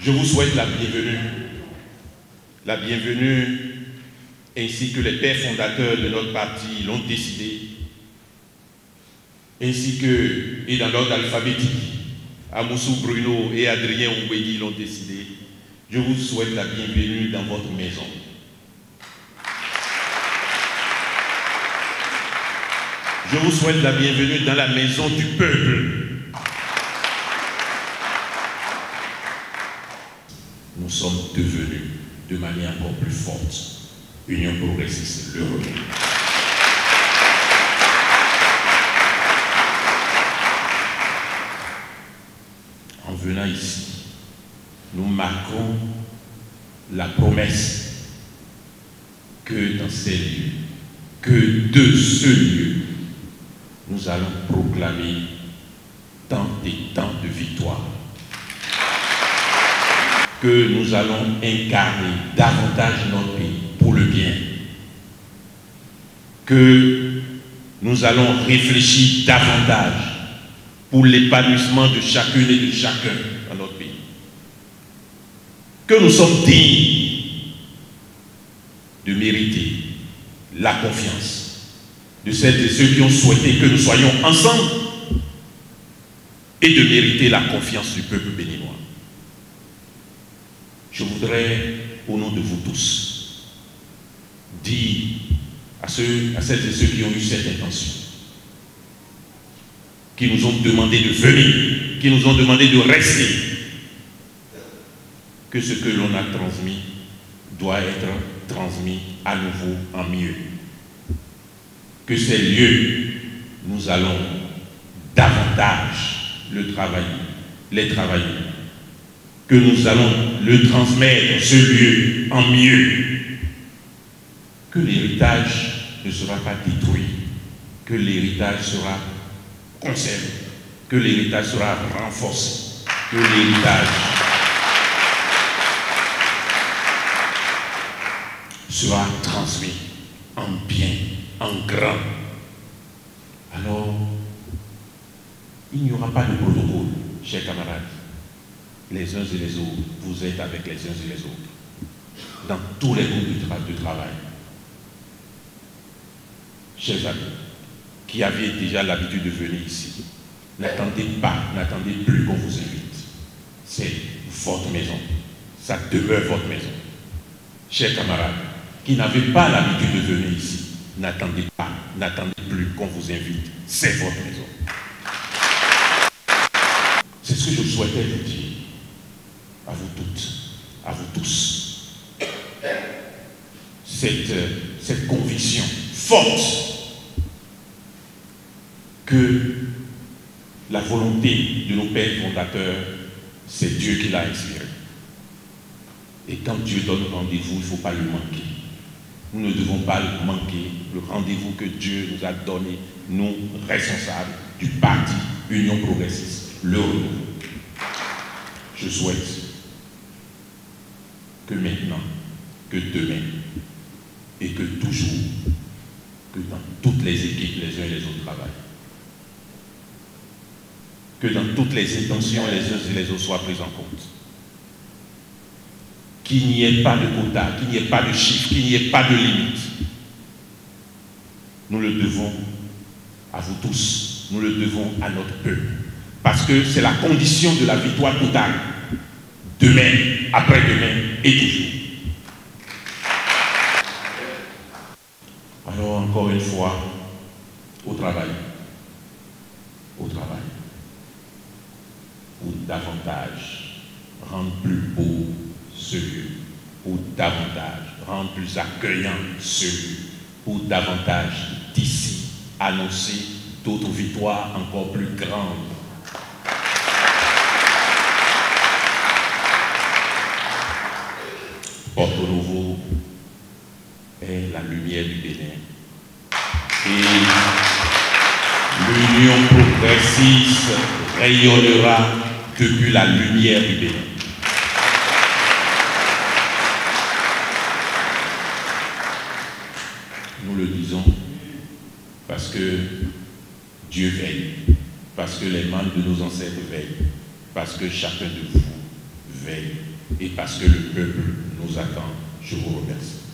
Je vous souhaite la bienvenue. La bienvenue ainsi que les pères fondateurs de notre parti l'ont décidé, ainsi que, et dans l'ordre alphabétique, Amoussou Bruno et Adrien Ouédi l'ont décidé. Je vous souhaite la bienvenue dans votre maison. Je vous souhaite la bienvenue dans la maison du peuple. Nous sommes devenus de manière encore plus forte Union progressiste, le Renouvellement. En venant ici, nous marquons la promesse que dans ces lieux, que de ce lieu, nous allons proclamer tant et tant de victoires, que nous allons incarner davantage notre pays pour le bien, que nous allons réfléchir davantage pour l'épanouissement de chacune et de chacun dans notre pays, que nous sommes dignes de mériter la confiance de celles et ceux qui ont souhaité que nous soyons ensemble et de mériter la confiance du peuple béninois. Je voudrais, au nom de vous tous, dire à celles et ceux qui ont eu cette intention, qui nous ont demandé de venir, qui nous ont demandé de rester, que ce que l'on a transmis doit être transmis à nouveau en mieux. Que ces lieux, nous allons davantage les travailler, que nous allons le transmettre, ce lieu, en mieux, que l'héritage ne sera pas détruit, que l'héritage sera conservé, que l'héritage sera renforcé, que l'héritage sera transmis en bien, en grand. Alors, il n'y aura pas de protocole, chers camarades. Les uns et les autres, vous êtes avec les uns et les autres, dans tous les groupes de travail. Chers amis, qui aviez déjà l'habitude de venir ici, n'attendez plus qu'on vous invite. C'est votre maison, ça demeure votre maison. Chers camarades, qui n'avez pas l'habitude de venir ici, n'attendez plus qu'on vous invite, c'est votre maison. C'est ce que je souhaitais vous dire, à vous toutes, à vous tous. Cette conviction forte que la volonté de nos pères fondateurs, c'est Dieu qui l'a inspiré. Et quand Dieu donne rendez-vous, il ne faut pas le manquer. Nous ne devons pas le manquer, le rendez-vous que Dieu nous a donné, nous, responsables du parti Union progressiste, le Renouveau. Je souhaite que maintenant, que demain, et que toujours, que dans toutes les équipes, les uns et les autres travaillent, que dans toutes les intentions, les uns et les autres soient prises en compte. Qu'il n'y ait pas de quota, qu'il n'y ait pas de chiffre, qu'il n'y ait pas de limite. Nous le devons à vous tous, nous le devons à notre peuple. Parce que c'est la condition de la victoire totale. Demain, après-demain et toujours. Alors encore une fois, au travail. Au travail. Pour davantage rendre plus beau ce lieu, pour davantage rendre plus accueillant ce lieu, pour davantage d'ici annoncer d'autres victoires encore plus grandes. Porto Novo est la lumière du Bénin. Et l'Union progressiste rayonnera depuis la lumière du Bénin. Nous le disons parce que Dieu veille, parce que les membres de nos ancêtres veillent, parce que chacun de vous veille. et parce que le peuple nous attend. Je vous remercie.